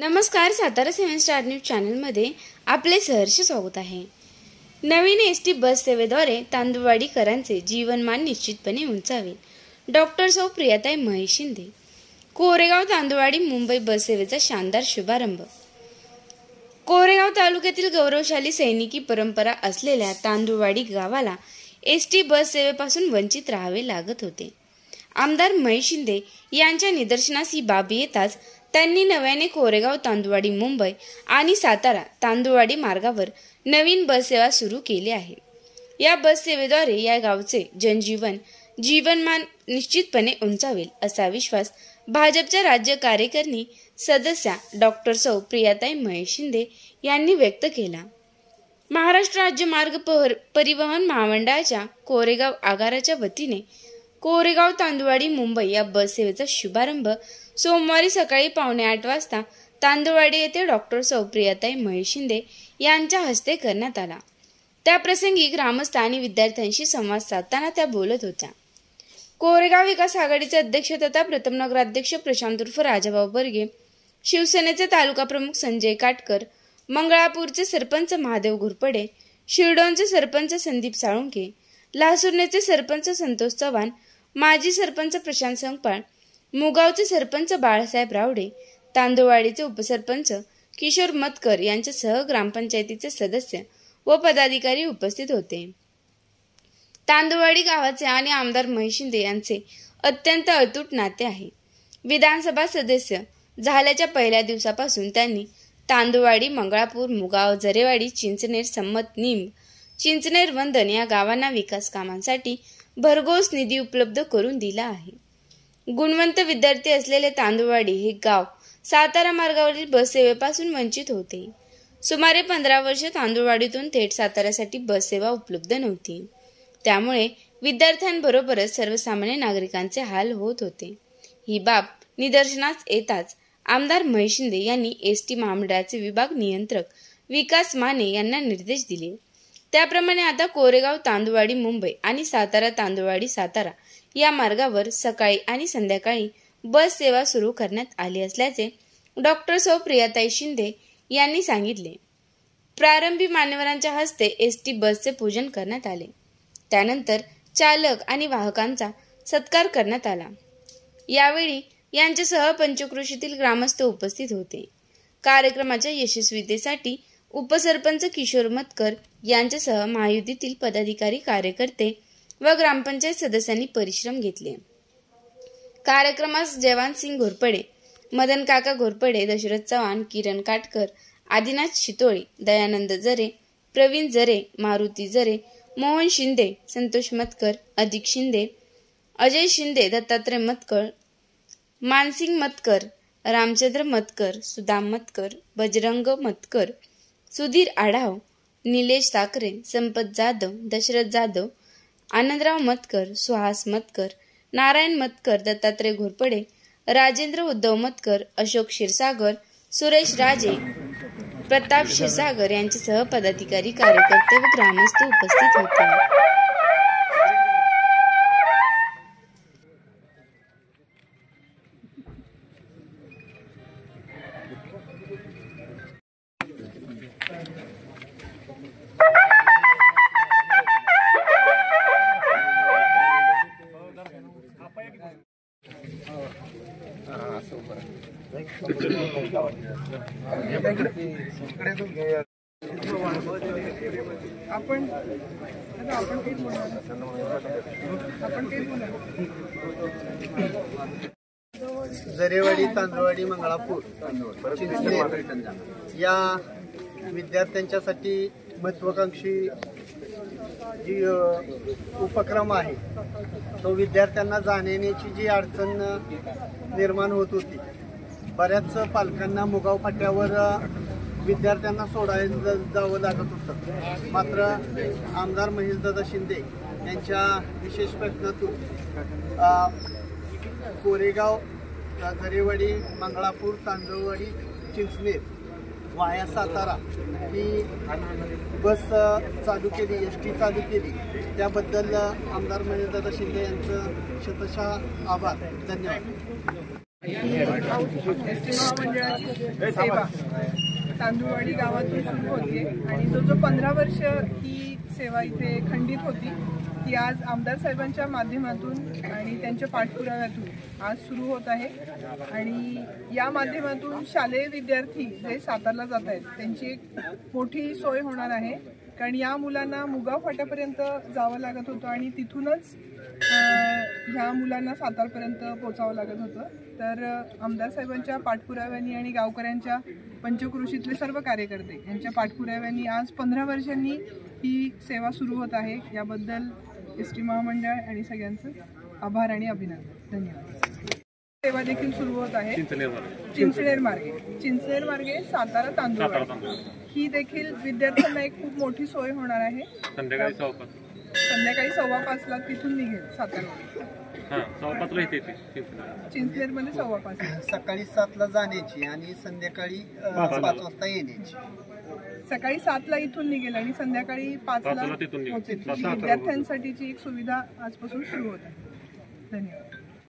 नमस्कार, Satara 7 star news चॅनलमध्ये आपले सहर्ष स्वागत आहे। नवीन एसटी बस सेवेद्वारे तांदुळवाडीकरांचे जीवनमान निश्चितपणे उंचावेल। डॉक्टर सौ प्रियाताई महेश शिंदे। कोरेगाव तांदुळवाडी मुंबई बस सेवेचा शानदार शुभारंभ। कोरेगाव तालुक्यातील गौरवशाली सैनिकी परंपरा असलेल्या तांदुळवाडी गावाला एसटी बस सेवेपासून वंचित राहावे लागत होते। आमदार महेश शिंदे यांच्या निदर्शनास ही बाब येताच त्यांनी नव्याने कोरेगाव तांदुळवाडी मुंबई आणि सातारा तांदुळवाडी मार्गावर नवीन बस सेवा सुरू केली आहे। या बस सेवेद्वारे या गावचे जीवनमान निश्चितपणे उंचावेल असा विश्वास भाजपच्या राज्य कार्यकारिणी सदस्या डॉक्टर सौ प्रियाताई महेश शिंदे यांनी व्यक्त केला। महाराष्ट्र राज्य मार्ग परिवहन महामंडळाच्या कोरेगाव आगाराच्या वतीने कोरेगाव तांदुळवाडी मुंबई या बस सेवेचा शुभारंभ सोमवारी सकाळी 7:45 वाजता तांदुळवाडी येथे डॉक्टर सौ प्रियाताई महेश शिंदे यांच्या हस्ते करण्यात आला। त्याप्रसंगी ग्रामस्थ आणि विद्यार्थ्यांशी संवाद साधताना त्या बोलत होत्या। कोरेगाव विकास आघाडीचे अध्यक्ष तथा प्रथम नगराध्यक्ष प्रशांत उर्फ राजाभाऊ बर्गे, शिवसेनेचे तालुका प्रमुख संजय काटकर, मंगळापूरचे सरपंच महादेव घोरपडे, शिरडोनचे सरपंच संदीप साळुंके, लासुर्नेचे सरपंच संतोष चव्हाण, माजी सरपंच प्रशांत संगपाळ, मुगावचे सरपंच बाळासाहेब रावडे, तांदुळवाडीचे उपसरपंच किशोर मतकर यांच्यासह ग्रामपंचायतीचे सदस्य व पदाधिकारी उपस्थित होते। तांदुळवाडी गावाचे आणि आमदार महेश शिंदे यांचे अत्यंत अतूट नाते आहे। विधानसभा सदस्य झाल्याच्या पहिल्या दिवसापासून त्यांनी तांदुळवाडी, मंगळापूर, मुगाव, जरेवाडी, चिंचनेर, सम्मत, निंब, चिंचनेर, वंदन या गावांना विकास कामांसाठी भरघोस निधी उपलब्ध करून दिला आहे। गुणवंत विद्यार्थी असलेले तांदुळवाडी हे गाव सातारा मार्गावरील बस सेवेपासून वंचित होते। सुमारे 15 वर्षे तांदुळवाडीतून थेट साताऱ्यासाठी बस सेवा उपलब्ध नव्हती। त्यामुळे विद्यार्थ्यांबरोबरच सर्वसामान्य नागरिकांचे हाल होत होते। ही बाब निदर्शनास येताच आमदार महेश शिंदे यांनी एसटी महामंडळाचे विभाग नियंत्रक विकास माने यांना निर्देश दिले। त्याप्रमाणे आता कोरेगाव तांदुळवाडी मुंबई आणि सातारा तांदुळवाडी सातारा या मार्गावर सकाळी आणि संध्याकाळी बस सेवा सुरू करण्यात आली असल्याचे डॉक्टर सौ प्रियाताई शिंदे यांनी सांगितले। प्रारंभी मान्यवरांच्या हस्ते एसटी बसचे पूजन करण्यात आले। त्यानंतर चालक आणि वाहकांचा सत्कार करण्यात आला। यावेळी यांच्यासह पंचक्रोशीतील ग्रामस्थ उपस्थित होते। कार्यक्रमाच्या यशस्वीतेसाठी उपसरपंच किशोर मतकर यांच्यासह महायुतीतील पदाधिकारी, कार्यकर्ते व ग्रामपंचायत सदस्यांनी परिश्रम घेतले। कार्यक्रमास जयवंतसिंग घोरपडे, मदन काका घोरपडे, दशरथ चव्हाण, किरण काटकर, आदिनाथ शितोळे, दयानंद जरे, प्रवीण जरे, मारुती जरे, मोहन शिंदे, संतोष मतकर, अधिक शिंदे, अजय शिंदे, दत्तात्रय मतकर, मानसिंग मतकर, रामचंद्र मतकर, सुदाम मतकर, बजरंग मतकर, सुधीर आढाव, निलेश साखरे, संपत जाधव, दशरथ जाधव, आनंदराव मतकर, सुहास मतकर, नारायण मतकर, दत्तात्रय घोरपडे, राजेंद्र उद्धव मतकर, अशोक क्षीरसागर, सुरेश राजे, प्रताप क्षीरसागर यांच्यासह पदाधिकारी, कार्यकर्ते व ग्रामस्थ उपस्थित होते। जरेवाडी, तांदुळवाडी, मंगळापूर, चिंचनेर या विद्यार्थ्यांच्यासाठी महत्वाकांक्षी जी उपक्रम आहे तो विद्यार्थ्यांना जाण्याची जी अडचण निर्माण होत होती। बऱ्याच पालकांना मुगाव फाट्यावर विद्यार्थ्यांना सोडायला जावं लागत होतं। मात्र आमदार महेशदादा शिंदे यांच्या विशेष प्रयत्नातून कोरेगाव, जरेवाडी, मंगळापूर, तांदुळवाडी, चिंचनेर वाया सातारा ही बस चालू केली, एसटी चालू केली। त्याबद्दल आमदार महेशदादा शिंदे यांचं शतशः आभार, धन्यवाद। एसटी महामंडळाची सेवा तांदूळवाडी गावातून सुरू होते आणि जो 15 वर्ष ही सेवा इथे खंडित होती ती आज आमदार साहेबांच्या माध्यमातून आणि त्यांच्या पाठपुराव्यातून आज सुरू होत आहे. आणि या माध्यमातून शालेय विद्यार्थी जे सातारला जात आहेत त्यांची एक मोठी सोय होणार आहे. कारण या मुलांना मुगाव फाट्यापर्यंत जावं लागत होतं आणि तिथूनच ह्या मुलांना सातारपर्यंत पोचावं लागत होतं. तर आमदार साहेबांच्या पाठपुराव्यांनी आणि गावकऱ्यांच्या पंचक्रोशीतले सर्व कार्यकर्ते यांच्या पाठपुराव्यांनी आज 15 वर्षांनी ही सेवा सुरू होत आहे. याबद्दल एसटी महामंडळ आणि सगळ्यांचं आभार आणि अभिनंदन. धन्यवाद. सेवा देखील सुरू होत आहे चिंचनेर मार्गे सातारा तांदूळवाडी ही देखील विद्यार्थ्यांना एक खूप मोठी सोय होणार आहे. संध्याकाळी 5:15 तिथून निघेल सातारवाडी. चिंचनेरमध्ये 5:15 सकाळी 7ला जाण्याची आणि संध्याकाळी 5 वाजता येण्याची. सकाळी 7ला इथून निघेल आणि संध्याकाळी 5ला पोहोचेल. विद्यार्थ्यांसाठीची एक सुविधा आजपासून सुरू होत आहे. धन्यवाद.